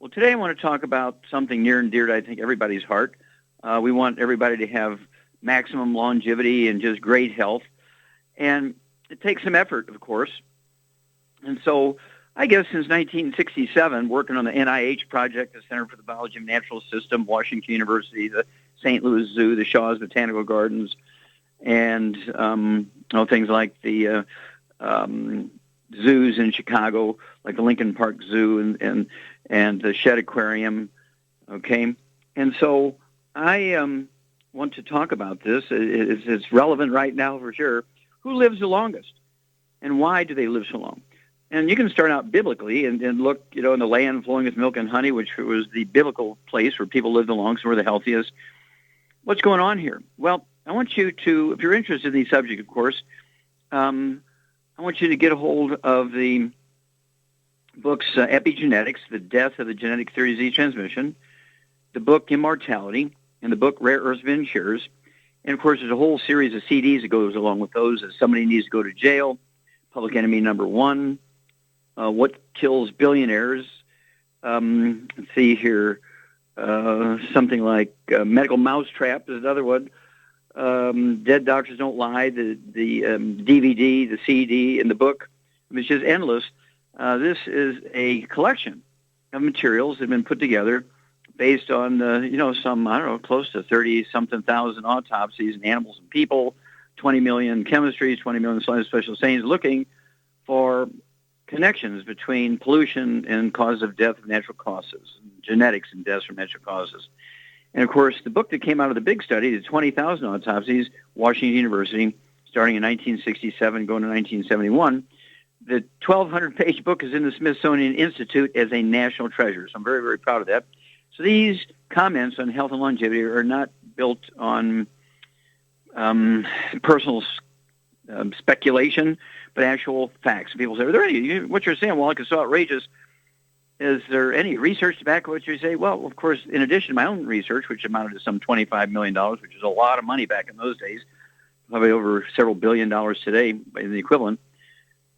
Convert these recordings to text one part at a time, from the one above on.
Well, today I want to talk about something near and dear to, I think, everybody's heart. We want everybody to have maximum longevity and just great health. And it takes some effort, of course. And so I guess since 1967, working on the NIH project, the Center for the Biology of the Natural System, Washington University, the St. Louis Zoo, the Shaw's Botanical Gardens, and things like the zoos in Chicago, like the Lincoln Park Zoo and the Shedd Aquarium. Okay, and so I want to talk about this. It's relevant right now for sure. Who lives the longest, and why do they live so long? And you can start out biblically and look, in the land flowing with milk and honey, which was the biblical place where people lived the longest and were the healthiest. What's going on here? Well, I want you to, if you're interested in the subject, of course, I want you to get a hold of the books Epigenetics, The Death of the Genetic Theory of Disease Transmission, the book Immortality, and the book Rare Earths Ventures. And, of course, there's a whole series of CDs that goes along with those. As Somebody Needs to Go to Jail, Public Enemy Number One, What Kills Billionaires. Let's see here. Something like Medical Mousetrap is another one. Dead Doctors Don't Lie, the DVD, the CD, and the book. It's just endless. This is a collection of materials that have been put together based on, some, close to 30-something thousand autopsies in animals and people, 20 million chemistries, 20 million special stains, looking for connections between pollution and cause of death of natural causes, genetics and deaths from natural causes. And, of course, the book that came out of the big study, the 20,000 autopsies, Washington University, starting in 1967, going to 1971, the 1,200-page book is in the Smithsonian Institute as a national treasure. So I'm very, very proud of that. So these comments on health and longevity are not built on personal speculation, but actual facts. People say, what you're saying, Wallach, is so outrageous. Is there any research to back what you say? Well, of course, in addition to my own research, which amounted to some $25 million, which is a lot of money back in those days, probably over several $billion today in the equivalent,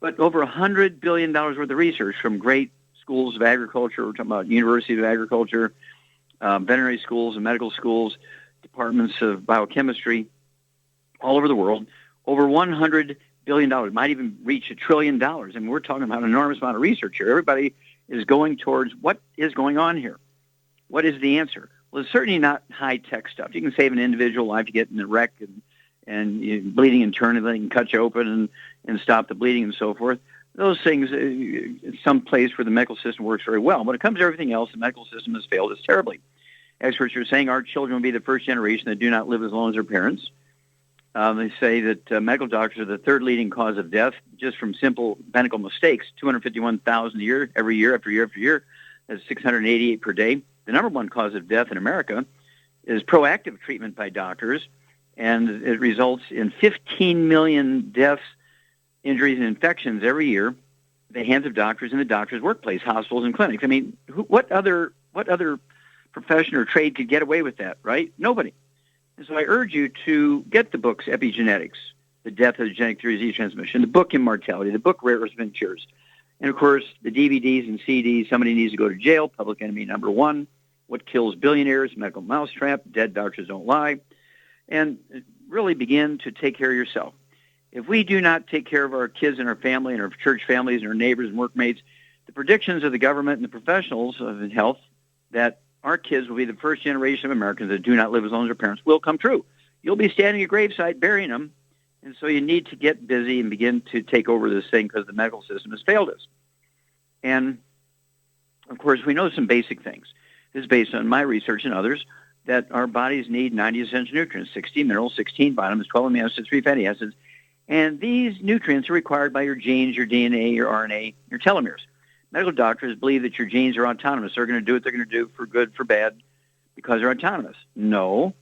but over $100 billion worth of research from great schools of agriculture. We're talking about University of Agriculture, veterinary schools and medical schools, departments of biochemistry all over the world. Over $100 billion, might even reach $1 trillion. And we're talking about an enormous amount of research here. Everybody is going towards what is going on here. What is the answer? Well, it's certainly not high-tech stuff. You can save an individual life, you get in a wreck and bleeding internally, they can cut you open and stop the bleeding and so forth. Those things, some place where the medical system works very well. When it comes to everything else, the medical system has failed us terribly. Experts are saying our children will be the first generation that do not live as long as their parents. They say that medical doctors are the third leading cause of death just from simple medical mistakes, 251,000 a year, every year after year after year. That's 688 per day. The number one cause of death in America is proactive treatment by doctors, and it results in 15 million deaths, injuries, and infections every year at the hands of doctors in the doctor's workplace, hospitals, and clinics. I mean, what other profession or trade could get away with that, right? Nobody. And so I urge you to get the books Epigenetics, The Death of the Genetic Theory of Disease Transmission, the book Immortality, the book Rare Earths Ventures, and, of course, the DVDs and CDs, Somebody Needs to Go to Jail, Public Enemy Number One, What Kills Billionaires, Medical Mousetrap, Dead Doctors Don't Lie, and really begin to take care of yourself. If we do not take care of our kids and our family and our church families and our neighbors and workmates, the predictions of the government and the professionals of health that our kids will be the first generation of Americans that do not live as long as their parents will come true. You'll be standing at a gravesite burying them, and so you need to get busy and begin to take over this thing because the medical system has failed us. And, of course, we know some basic things. This is based on my research and others, that our bodies need 90 essential nutrients, 60 minerals, 16 vitamins, 12 amino acids, 3 fatty acids, and these nutrients are required by your genes, your DNA, your RNA, your telomeres. Medical doctors believe that your genes are autonomous. They're going to do what they're going to do for good, for bad, because they're autonomous. No,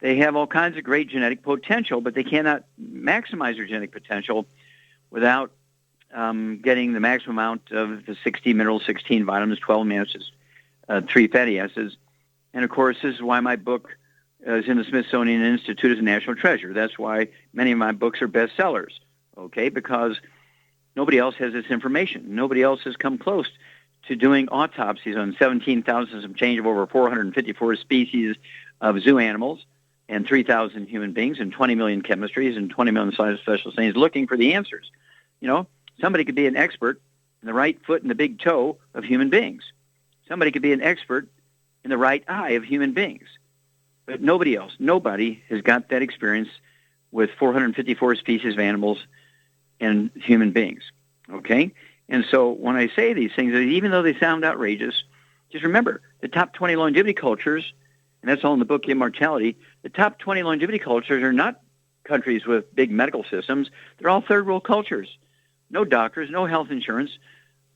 they have all kinds of great genetic potential, but they cannot maximize their genetic potential without getting the maximum amount of the 60 minerals, 16 vitamins, 12 amino acids, 3 fatty acids. And, of course, this is why my book is in the Smithsonian Institute as a national treasure. That's why many of my books are bestsellers, okay, because nobody else has this information. Nobody else has come close to doing autopsies on 17,000 some change of over 454 species of zoo animals and 3,000 human beings and 20 million chemistries and 20 million special things, looking for the answers. Somebody could be an expert in the right foot and the big toe of human beings. Somebody could be an expert in the right eye of human beings. But nobody else, nobody has got that experience with 454 species of animals and human beings, okay? And so when I say these things, even though they sound outrageous, just remember, the top 20 longevity cultures, and that's all in the book, Immortality, the top 20 longevity cultures are not countries with big medical systems. They're all third world cultures. No doctors, no health insurance,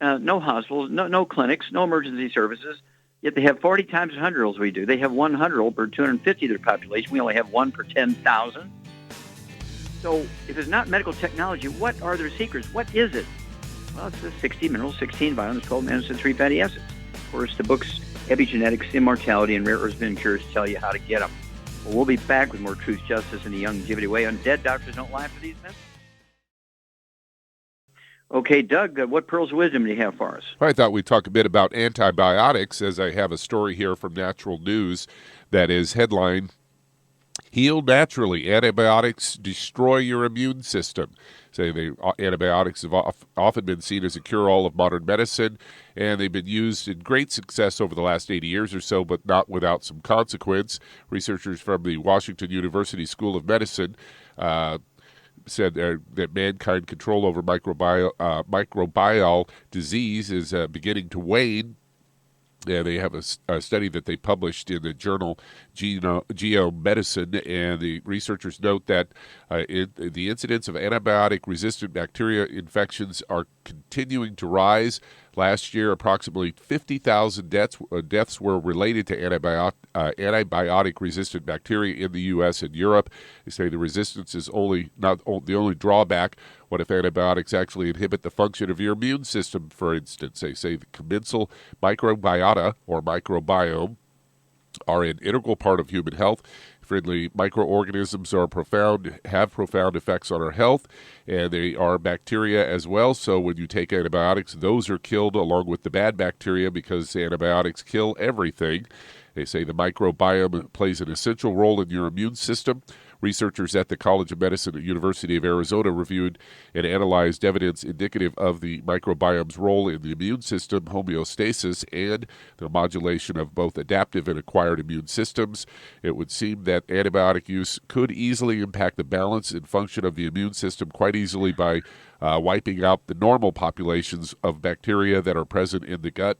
no hospitals, no clinics, no emergency services. Yet they have 40 times 100 olds we do. They have 100 per 250 of their population. We only have 1 per 10,000. So if it's not medical technology, what are their secrets? What is it? Well, it's the 60 minerals, 16 vitamins, 12 minerals, and 3 fatty acids. Of course, the books Epigenetics, Immortality, and Rare Earths and Cures tell you how to get them. Well, we'll be back with more truth, justice, and the longevity way on Dead Doctors Don't Lie for these myths. Okay, Doug, what pearls of wisdom do you have for us? I thought we'd talk a bit about antibiotics, as I have a story here from Natural News that is headline, Heal Naturally, Antibiotics Destroy Your Immune System. Antibiotics have often been seen as a cure-all of modern medicine, and they've been used in great success over the last 80 years or so, but not without some consequence. Researchers from the Washington University School of Medicine said that mankind control over microbial disease is beginning to wane. Yeah, they have a study that they published in the journal Geomedicine, and the researchers note that the incidence of antibiotic-resistant bacteria infections are continuing to rise. Last year, approximately 50,000 deaths were related to antibiotic-resistant bacteria in the U.S. and Europe. They say the resistance is not the only drawback. What if antibiotics actually inhibit the function of your immune system, for instance? They say the commensal microbiota, or microbiome, are an integral part of human health. Friendly microorganisms have profound effects on our health, and they are bacteria as well. So when you take antibiotics, those are killed along with the bad bacteria because antibiotics kill everything. They say the microbiome plays an essential role in your immune system. Researchers at the College of Medicine at University of Arizona reviewed and analyzed evidence indicative of the microbiome's role in the immune system homeostasis and the modulation of both adaptive and acquired immune systems. It would seem that antibiotic use could easily impact the balance and function of the immune system quite easily by wiping out the normal populations of bacteria that are present in the gut.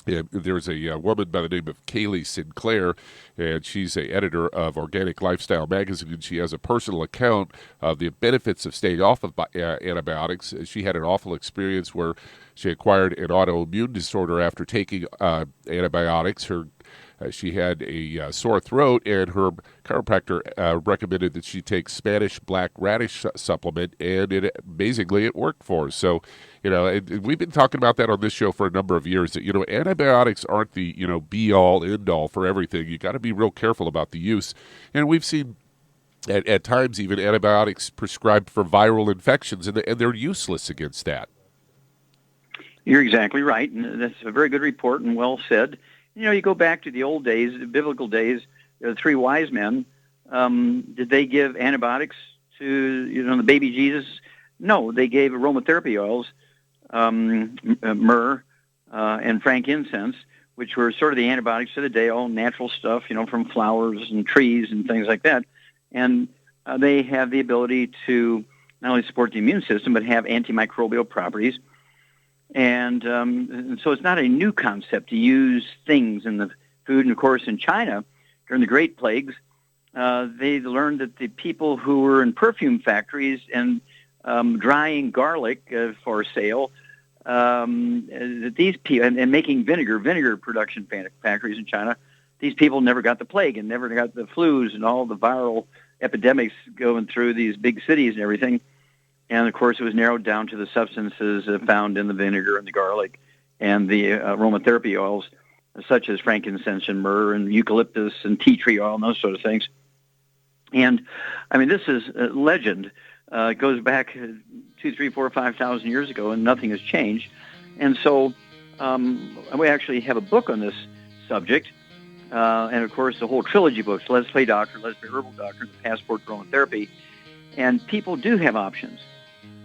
There's a woman by the name of Kaylee Sinclair, and she's an editor of Organic Lifestyle magazine. She has a personal account of the benefits of staying off of antibiotics. She had an awful experience where she acquired an autoimmune disorder after taking antibiotics. She had a sore throat, and her chiropractor recommended that she take Spanish black radish supplement, and amazingly it worked for her. So, we've been talking about that on this show for a number of years, that, antibiotics aren't the, be-all, end-all for everything. You got to be real careful about the use. And we've seen at times even antibiotics prescribed for viral infections, and they're useless against that. You're exactly right, and that's a very good report and well said. You go back to the old days, the biblical days, the three wise men. Did they give antibiotics to, the baby Jesus? No, they gave aromatherapy oils, myrrh and frankincense, which were sort of the antibiotics of the day, all natural stuff, from flowers and trees and things like that. And they have the ability to not only support the immune system, but have antimicrobial properties. And so it's not a new concept to use things in the food. And, of course, in China, during the Great Plagues, they learned that the people who were in perfume factories and drying garlic for sale, that these people, and making vinegar production factories in China, these people never got the plague and never got the flus and all the viral epidemics going through these big cities and everything. And, of course, it was narrowed down to the substances found in the vinegar and the garlic and the aromatherapy oils, such as frankincense and myrrh and eucalyptus and tea tree oil and those sort of things. And, this is a legend. It goes back 2,000, 3,000, 4,000, 5,000 years ago, and nothing has changed. And so we actually have a book on this subject, and of course the whole trilogy books, Let's Play Doctor, Let's Play Herbal Doctor, the Passport to Aromatherapy. And people do have options.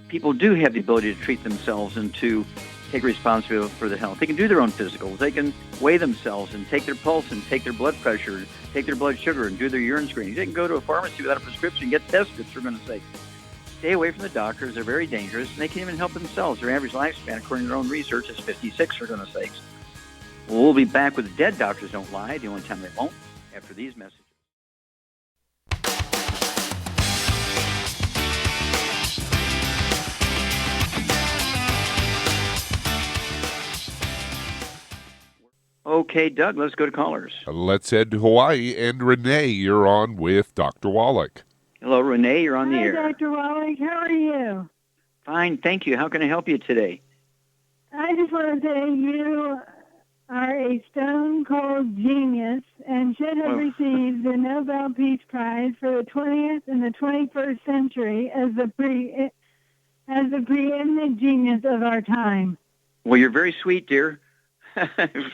People do have the ability to treat themselves and to take responsibility for their health. They can do their own physicals. They can weigh themselves and take their pulse and take their blood pressure, take their blood sugar and do their urine screening. They can go to a pharmacy without a prescription and get tested, for goodness sake. Stay away from the doctors. They're very dangerous, and they can even help themselves. Their average lifespan, according to their own research, is 56, for goodness sakes. Well, we'll be back with Dead Doctors Don't Lie, the only time they won't, after these messages. Okay, Doug, let's go to callers. Let's head to Hawaii. And Renee, you're on with Dr. Wallach. Hello, Renee. You're on the air. Hi, Dr. Wallach. How are you? Fine, thank you. How can I help you today? I just want to say you are a stone-cold genius and should have received the Nobel Peace Prize for the 20th and the 21st century as the preeminent genius of our time. Well, you're very sweet, dear.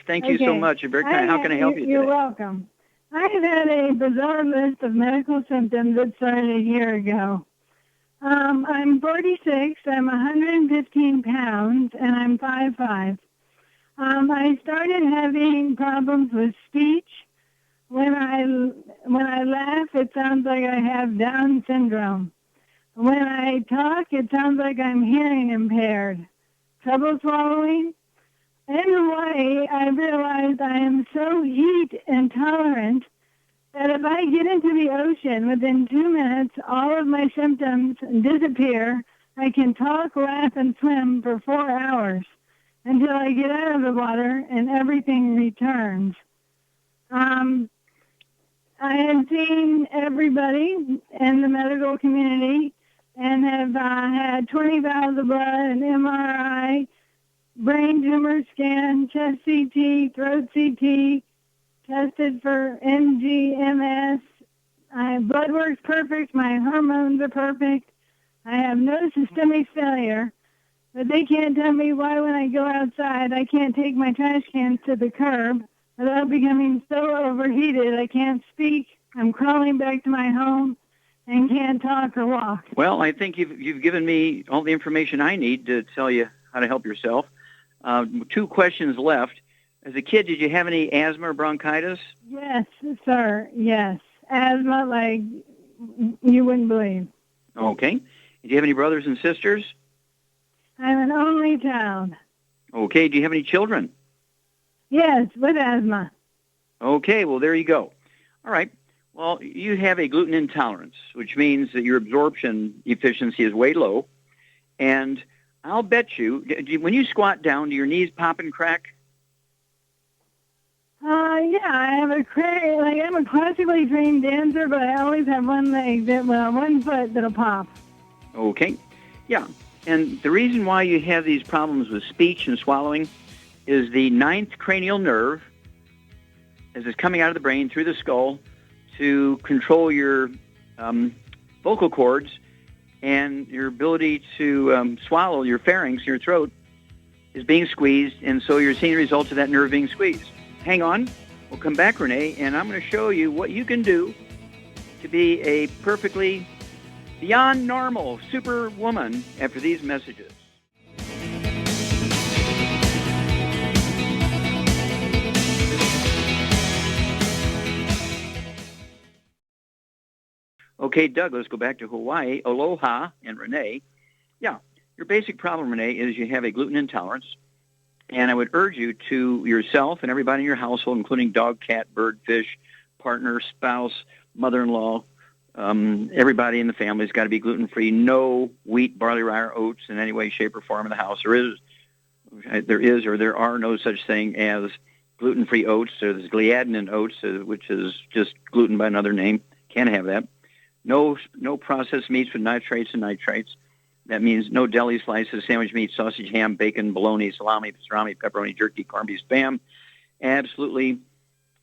Thank you so much. You're very kind. How can I help you today? You're welcome. I have had a bizarre list of medical symptoms that started a year ago. I'm 46, I'm 115 pounds, and I'm 5'5". I started having problems with speech. When I laugh, it sounds like I have Down syndrome. When I talk, it sounds like I'm hearing impaired. Trouble swallowing. In Hawaii, I realized I am so heat intolerant that if I get into the ocean, within 2 minutes, all of my symptoms disappear. I can talk, laugh, and swim for 4 hours until I get out of the water and everything returns. I have seen everybody in the medical community and have had 20 valves of blood, an MRI, brain tumor scan, chest CT, throat CT, tested for NGMS. My blood work's perfect. My hormones are perfect. I have no systemic failure. But they can't tell me why when I go outside I can't take my trash cans to the curb without becoming so overheated I can't speak. I'm crawling back to my home and can't talk or walk. Well, I think you've given me all the information I need to tell you how to help yourself. 2 questions left. As a kid, did you have any asthma or bronchitis? Yes, sir. Yes. Asthma like you wouldn't believe. Okay. Did you have any brothers and sisters? I'm an only child. Okay. Do you have any children? Yes, with asthma. Okay. Well, there you go. All right. Well, you have a gluten intolerance, which means that your absorption efficiency is way low. And I'll bet you, when you squat down, do your knees pop and crack? Yeah, I have I'm a classically trained dancer, but I always have one foot that'll pop. Okay. Yeah. And the reason why you have these problems with speech and swallowing is the 9th cranial nerve, as it's coming out of the brain through the skull to control your vocal cords and your ability to swallow, your pharynx, your throat, is being squeezed, and so you're seeing the results of that nerve being squeezed. Hang on. We'll come back, Renee, and I'm going to show you what you can do to be a perfectly beyond normal superwoman after these messages. Okay, Doug, let's go back to Hawaii. Aloha and Renee. Yeah, your basic problem, Renee, is you have a gluten intolerance. And I would urge you to yourself and everybody in your household, including dog, cat, bird, fish, partner, spouse, mother-in-law, everybody in the family has got to be gluten-free. No wheat, barley, rye, or oats in any way, shape, or form in the house. There are no such thing as gluten-free oats. There's gliadin in oats, which is just gluten by another name. Can't have that. No processed meats with nitrates and nitrites. That means no deli slices, sandwich meat, sausage, ham, bacon, bologna, salami, pastrami, pepperoni, jerky, corned beef, spam. Absolutely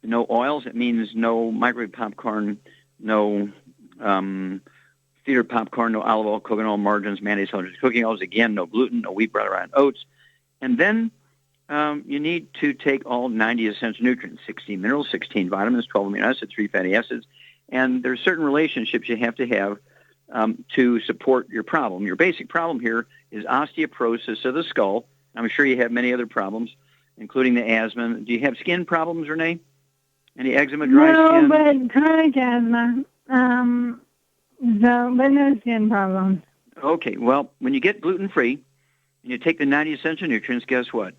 no oils. It means no microwave popcorn, no theater popcorn, no olive oil, coconut oil, margarines, mayonnaise, cooking oils. Again, no gluten, no wheat, barley, rye, and oats. And then You need to take all 90 essential nutrients, 16 minerals, 16 vitamins, 12 amino acids, 3 fatty acids, and there's certain relationships you have to have to support your problem. Your basic problem here is osteoporosis of the skull. I'm sure you have many other problems, including the asthma. Do you have skin problems, Renee? Any eczema, dry skin? No, but chronic asthma. But no skin problems. Okay, well, when you get gluten-free and you take the 90 essential nutrients, guess what?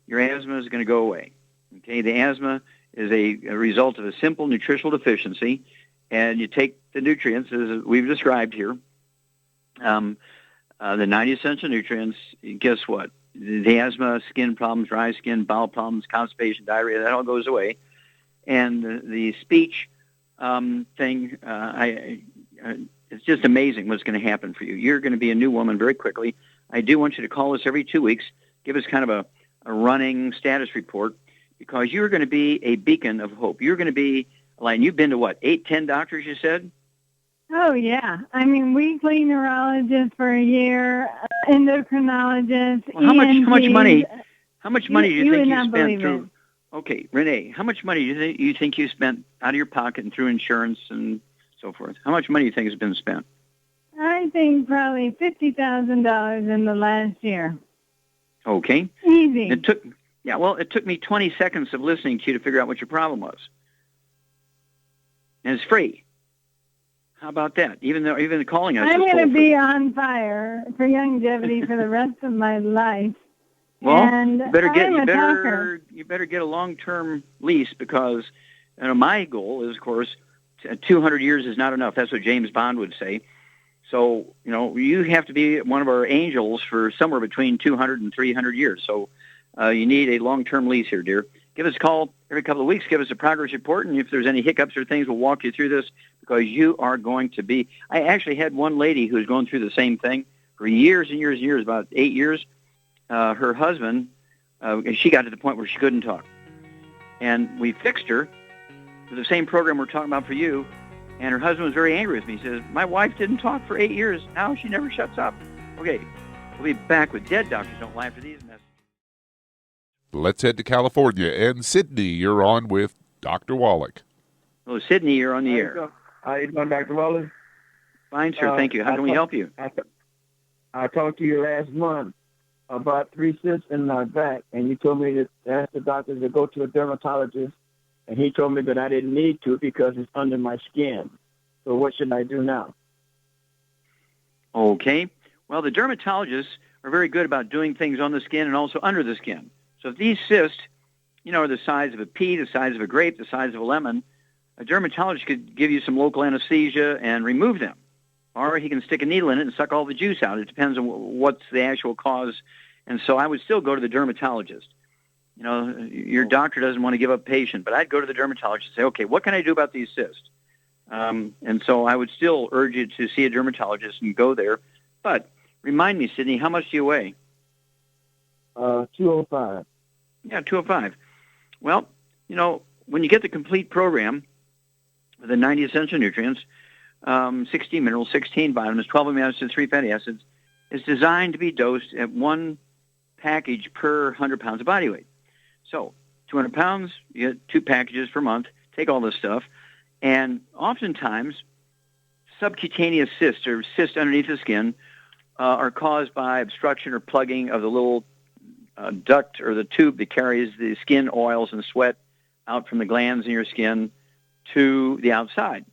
Your asthma is going to go away. Okay, the asthma is a result of a simple nutritional deficiency, and you take the nutrients, as we've described here, the 90 essential nutrients, guess what? The asthma, skin problems, dry skin, bowel problems, constipation, diarrhea, that all goes away. And the speech thing, it's just amazing what's going to happen for you. You're going to be a new woman very quickly. I do want you to call us every 2 weeks, give us kind of a running status report, because you're going to be a beacon of hope. You're going to be, like, you've been to what, 8, 10 doctors, you said? Oh, yeah. I mean, weekly neurologist for a year, endocrinologist, well, how much money do you think you spent through? Okay, Renee, how much money do you think you spent out of your pocket and through insurance and so forth? How much money do you think has been spent? I think probably $50,000 in the last year. Okay. Easy. It took me 20 seconds of listening to you to figure out what your problem was. And it's free. How about that? Even calling us, I'm is going to toll be free. On fire for longevity for the rest of my life. Well, and you better get a long-term lease, because my goal is, of course, 200 years is not enough. That's what James Bond would say. So, you have to be one of our angels for somewhere between 200 and 300 years. So you need a long-term lease here, dear. Give us a call every couple of weeks. Give us a progress report, and if there's any hiccups or things, we'll walk you through this, because you are going to be... I actually had one lady who was going through the same thing for years and years and years, about 8 years. Her husband, she got to the point where she couldn't talk. And we fixed her with the same program we're talking about for you, and her husband was very angry with me. He says, my wife didn't talk for 8 years. Now she never shuts up. Okay, we'll be back with Dead Doctors Don't Lie after these messages. Let's head to California. And Sydney, you're on with Dr. Wallach. Hello, Sydney, you're on the air. How you doing, Dr. Wallace? Fine, sir. Thank you. How can we help you? I talked to you last month about 3 cysts in my back, and you told me to ask the doctor to go to a dermatologist, and he told me that I didn't need to because it's under my skin. So what should I do now? Okay. Well, the dermatologists are very good about doing things on the skin and also under the skin. So if these cysts, are the size of a pea, the size of a grape, the size of a lemon, a dermatologist could give you some local anesthesia and remove them. Or he can stick a needle in it and suck all the juice out. It depends on what's the actual cause. And so I would still go to the dermatologist. Your doctor doesn't want to give up patient, but I'd go to the dermatologist and say, okay, what can I do about these cysts? And so I would still urge you to see a dermatologist and go there. But remind me, Sydney, how much do you weigh? 205. Yeah, 205. Well, when you get the complete program with the 90 essential nutrients, 16 minerals, 16 vitamins, 12 amino acids, 3 fatty acids, is designed to be dosed at 1 package per 100 pounds of body weight. So 200 pounds, you get 2 packages per month. Take all this stuff. And oftentimes, subcutaneous cysts or cysts underneath the skin are caused by obstruction or plugging of the little duct or the tube that carries the skin oils and sweat out from the glands in your skin to the outside.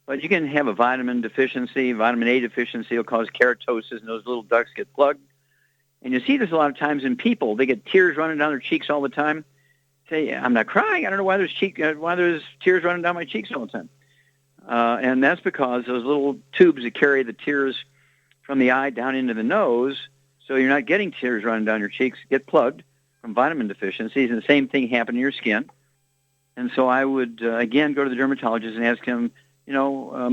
But you can have a vitamin deficiency. Vitamin A deficiency will cause keratosis, and those little ducts get plugged. And you see this a lot of times in people. They get tears running down their cheeks all the time. Say, I'm not crying. I don't know why there's tears running down my cheeks all the time. And that's because those little tubes that carry the tears from the eye down into the nose, so you're not getting tears running down your cheeks, get plugged from vitamin deficiencies, and the same thing happened to your skin. And so I would, again, go to the dermatologist and ask him, how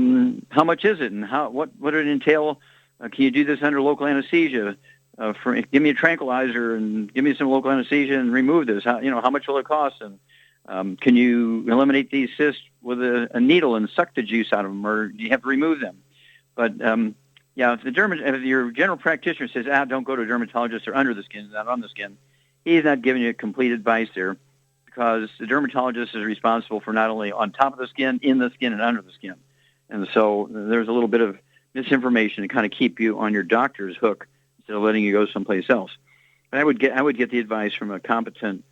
much is it and what would it entail? Can you do this under local anesthesia? Give me a tranquilizer and give me some local anesthesia and remove this. How much will it cost? And can you eliminate these cysts with a needle and suck the juice out of them, or do you have to remove them? But if your general practitioner says, don't go to a dermatologist, or under the skin, not on the skin, he's not giving you complete advice there, because the dermatologist is responsible for not only on top of the skin, in the skin, and under the skin. And so there's a little bit of misinformation to kind of keep you on your doctor's hook instead of letting you go someplace else. But I would get the advice from a competent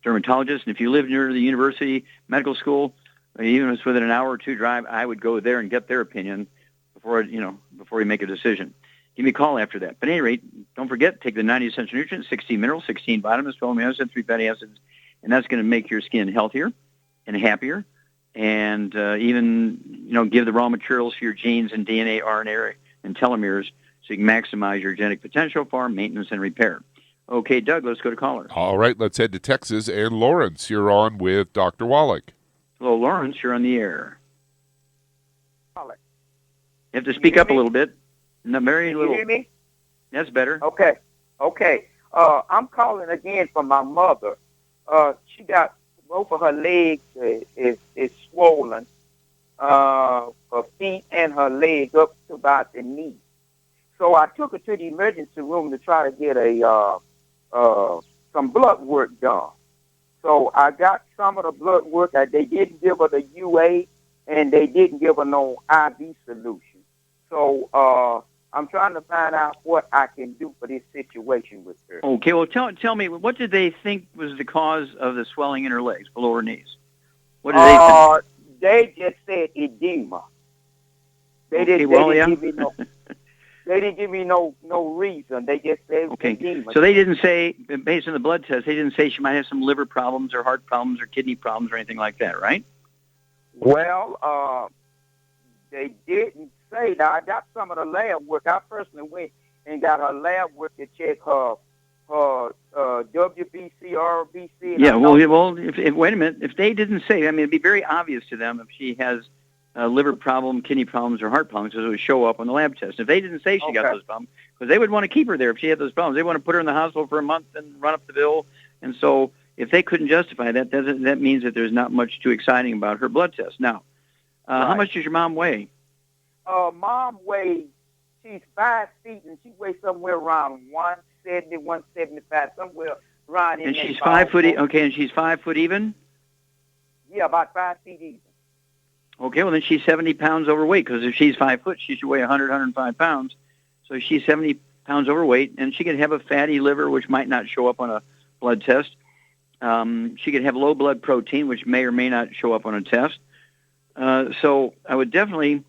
dermatologist. And if you live near the university medical school, even if it's within an hour or two drive, I would go there and get their opinion before you make a decision. Give me a call after that. But at any rate, don't forget, take the 90 essential nutrients, 16 minerals, 16 vitamins, 12 amino acids, 3 fatty acids, and that's going to make your skin healthier and happier, and even give the raw materials for your genes and DNA, RNA, and telomeres, so you can maximize your genetic potential for maintenance and repair. Okay, Doug, let's go to caller. All right, let's head to Texas. And Lawrence, you're on with Dr. Wallach. Hello, Lawrence, you're on the air. Wallach. You have to speak up a little bit. No, very Can little. you hear me? That's better. Okay. I'm calling again for my mother. She got both of her legs is swollen. Her feet and her legs up to about the knee. So I took her to the emergency room to try to get some blood work done. So I got some of the blood work. They didn't give her the UA, and they didn't give her no IV solution. So I'm trying to find out what I can do for this situation with her. Okay, well, tell me, what did they think was the cause of the swelling in her legs, below her knees? What did they think? They just said edema. They didn't give me no reason. They just said edema. So they didn't say, based on the blood test, they didn't say she might have some liver problems or heart problems or kidney problems or anything like that, right? Well, they didn't say that. I got some of the lab work. I personally went and got her lab work to check her WBC, RBC. Yeah, well, if wait a minute. If they didn't say, it'd be very obvious to them if she has a liver problem, kidney problems, or heart problems, because it would show up on the lab test. If they didn't say she got those problems, because they would want to keep her there if she had those problems. They want to put her in the hospital for a month and run up the bill. And so if they couldn't justify that, that means that there's not much too exciting about her blood test. Now, how much does your mom weigh? Mom weighs, she's 5 feet, and she weighs somewhere around 170, 175, somewhere around in and there. She's 5 foot, and she's 5 foot even? Yeah, about 5 feet even. Okay, well, then she's 70 pounds overweight, because if she's 5 foot, she should weigh 100, 105 pounds. So she's 70 pounds overweight, and she could have a fatty liver, which might not show up on a blood test. She could have low blood protein, which may or may not show up on a test. So I would definitely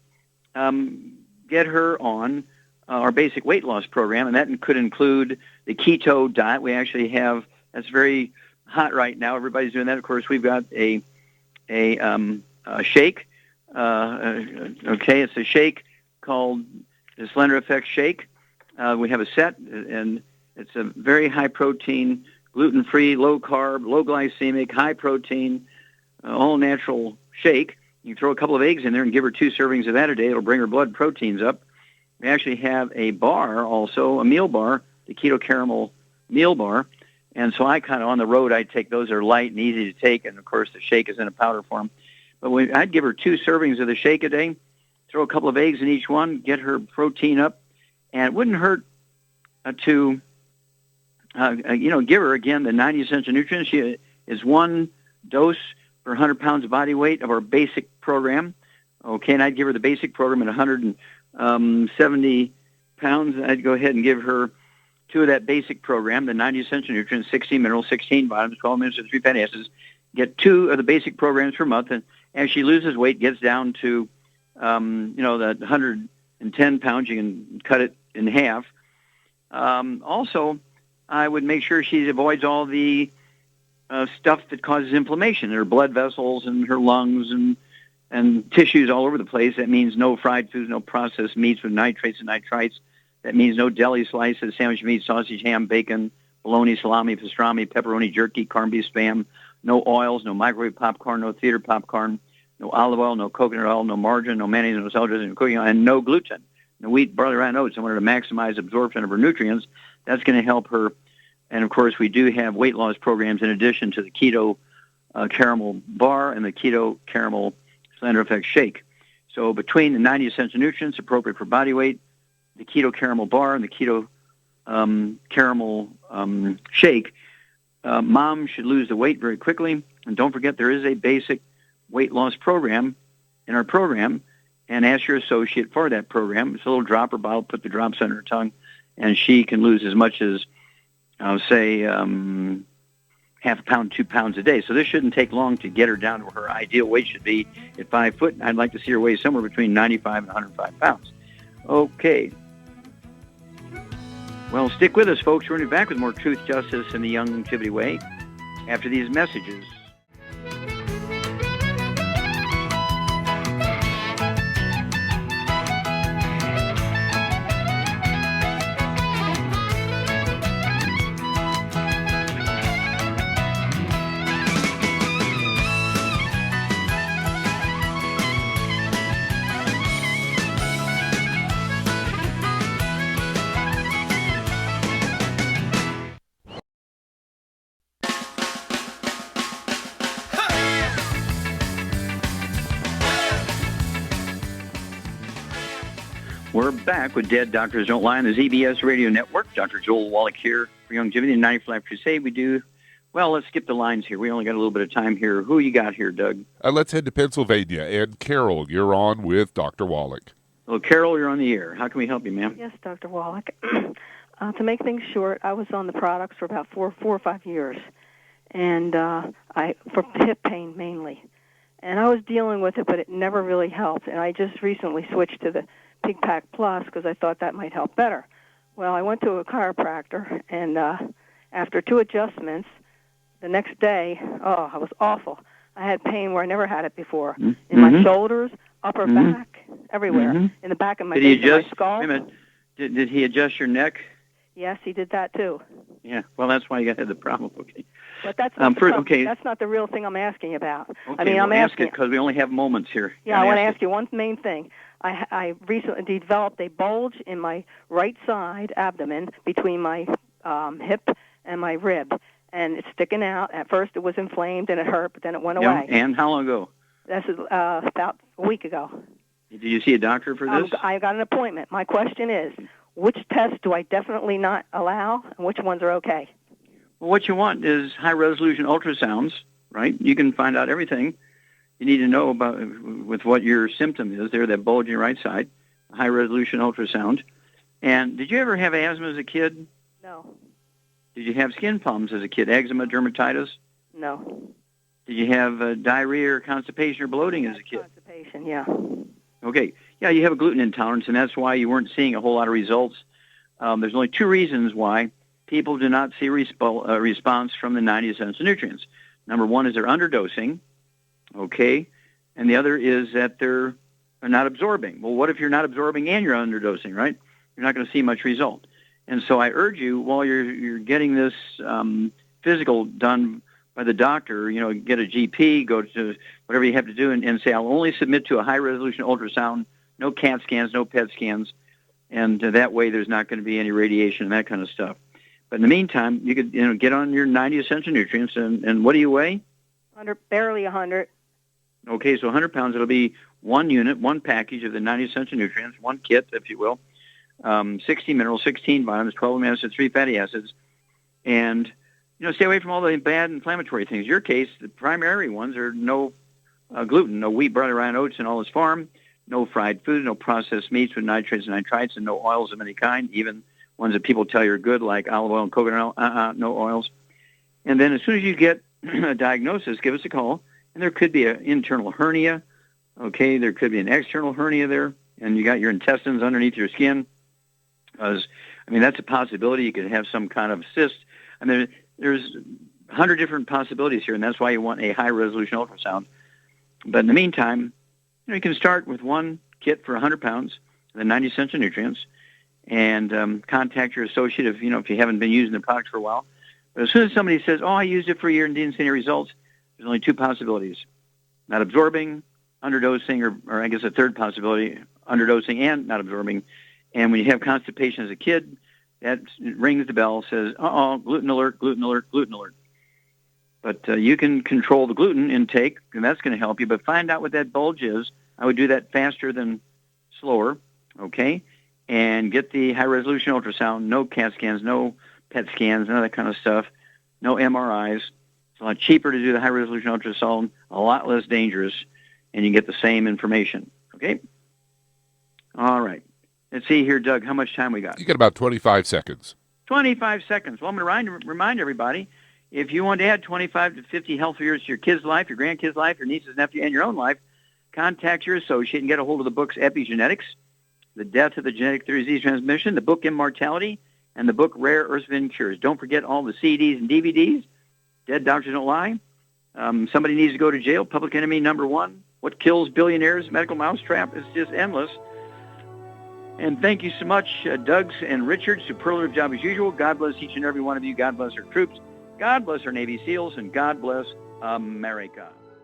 get her on our basic weight loss program, and that could include the keto diet. We actually have, that's very hot right now. Everybody's doing that. Of course, we've got a shake. It's a shake called the Slender Effect Shake. We have a set, and it's a very high protein, gluten-free, low carb, low glycemic, high protein, all natural shake. You can throw a couple of eggs in there and give her 2 servings of that a day. It'll bring her blood proteins up. We actually have a bar also, a meal bar, the Keto Caramel Meal Bar. And so I kind of, on the road, I take those that are light and easy to take. And, of course, the shake is in a powder form. But I'd give her 2 servings of the shake a day, throw a couple of eggs in each one, get her protein up. And it wouldn't hurt to, give her, again, the 90 essential nutrients. She is 1 dose for 100 pounds of body weight of our basic program. Okay, and I'd give her the basic program at 170 pounds. I'd go ahead and give her 2 of that basic program, the 90 essential nutrients, 16 minerals, 16 vitamins, 12 amino acids, 3 fatty acids. Get 2 of the basic programs per month, and as she loses weight, gets down to, that 110 pounds, you can cut it in half. Also, I would make sure she avoids all the stuff that causes inflammation, her blood vessels and her lungs and tissues all over the place. That means no fried foods, no processed meats with nitrates and nitrites. That means no deli slices, sandwich meat, sausage, ham, bacon, bologna, salami, pastrami, pepperoni, jerky, corned beef, Spam. No oils, no microwave popcorn, no theater popcorn, no olive oil, no coconut oil, no margarine, no mayonnaise, no salad dressing, no cooking oil, and no gluten. No wheat, barley, rye, and oats. I want her to maximize absorption of her nutrients. That's going to help her. And, of course, we do have weight loss programs in addition to the Keto Caramel Bar and the Keto Caramel Slender Effect Shake. So between the 90 essential nutrients appropriate for body weight, the Keto Caramel Bar, and the Keto caramel shake, mom should lose the weight very quickly. And don't forget, there is a basic weight loss program in our program, and ask your associate for that program. It's a little dropper bottle, put the drops on her tongue, and she can lose as much as, say, half a pound, 2 pounds a day. So this shouldn't take long to get her down to where her ideal weight should be at 5 foot. I'd like to see her weigh somewhere between 95 and 105 pounds. Okay. Well, stick with us, folks. We're going to be back with more Truth, Justice, and the Longevity Way after these messages. We're back with Dead Doctors Don't Lie on the ZBS Radio Network. Dr. Joel Wallach here for Longevity and 90 for Life Crusade. We do, well, let's skip the lines here. We only got a little bit of time here. Who you got here, Doug? Let's head to Pennsylvania. And Carol, you're on with Dr. Wallach. Well, Carol, you're on the air. How can we help you, ma'am? Yes, Dr. Wallach. To make things short, I was on the products for about four or 5 years, and for hip pain mainly. And I was dealing with it, but it never really helped. And I just recently switched to the Pig Pack Plus because I thought that might help better. Well, I went to a chiropractor, and after 2 adjustments, the next day, I was awful. I had pain where I never had it before, in my shoulders, upper back, everywhere, in the back of my face, my skull. Wait a minute. Did he adjust your neck? Yes, he did that too. Yeah, well, that's why you had the problem. Okay. But that's not, that's not the real thing I'm asking about. Okay, I mean, I'm asking it because we only have moments here. Yeah, I want to ask you one main thing. I recently developed a bulge in my right side abdomen between my hip and my rib, and it's sticking out. At first it was inflamed and it hurt, but then it went away. And how long ago? This is about a week ago. Did you see a doctor for this? I got an appointment. My question is, which tests do I definitely not allow, and which ones are okay? Well, what you want is high-resolution ultrasounds, right? You can find out everything you need to know about with what your symptom is there, that bulge in your right side, high-resolution ultrasound. And did you ever have asthma as a kid? No. Did you have skin problems as a kid, eczema, dermatitis? No. Did you have diarrhea or constipation or bloating as a kid? Constipation, yeah. Okay. Yeah, you have a gluten intolerance, and that's why you weren't seeing a whole lot of results. There's only 2 reasons why people do not see a response from the 90 essential nutrients. Number 1 is they're underdosing, okay, and the other is that they're not absorbing. Well, what if you're not absorbing and you're underdosing, right? You're not going to see much result. And so I urge you, while you're getting this physical done by the doctor, get a GP, go to whatever you have to do, and say, I'll only submit to a high-resolution ultrasound, no CAT scans, no PET scans, and that way there's not going to be any radiation and that kind of stuff. But in the meantime, you could get on your 90 essential nutrients, and what do you weigh? Barely 100. Okay, so 100 pounds, it'll be 1 unit, 1 package of the 90 essential nutrients, 1 kit, if you will, 60 minerals, 16 vitamins, 12 amino acids, 3 fatty acids, and stay away from all the bad inflammatory things. In your case, the primary ones are no gluten, no wheat, barley, rye, and oats in all its farm, no fried food, no processed meats with nitrates and nitrites, and no oils of any kind, even ones that people tell you are good, like olive oil and coconut oil, no oils. And then as soon as you get a diagnosis, give us a call. And there could be an internal hernia, okay? There could be an external hernia there, and you got your intestines underneath your skin. That's a possibility. You could have some kind of cyst. There's 100 different possibilities here, and that's why you want a high-resolution ultrasound. But in the meantime, you can start with 1 kit for 100 pounds, the 90 essential nutrients, and contact your associate if you haven't been using the product for a while. But as soon as somebody says, I used it for a year and didn't see any results, there's only 2 possibilities: not absorbing, underdosing, or I guess a third possibility, underdosing and not absorbing. And when you have constipation as a kid, that rings the bell, says, gluten alert, gluten alert, gluten alert. But you can control the gluten intake, and that's going to help you. But find out what that bulge is. I would do that faster than slower, okay? and get the high-resolution ultrasound. No CAT scans, no PET scans, none of that kind of stuff. No MRIs. It's a lot cheaper to do the high-resolution ultrasound, a lot less dangerous, and you get the same information. Okay? All right. Let's see here, Doug, how much time we got? You got about 25 seconds. 25 seconds. Well, I'm going to remind everybody, if you want to add 25 to 50 healthy years to your kid's life, your grandkid's life, your niece's, nephew, and your own life, contact your associate and get a hold of the books Epigenetics, The Death of the Genetic Theory of Disease Transmission, the book Immortality, and the book Rare Earth Vin Cures. Don't forget all the CDs and DVDs. Dead Doctors Don't Lie. Somebody Needs to Go to Jail. Public Enemy #1. What Kills Billionaires. Medical Mousetrap. It's just endless. And thank you so much, Doug's and Richard. Superlative job as usual. God bless each and every one of you. God bless our troops. God bless our Navy SEALs. And God bless America.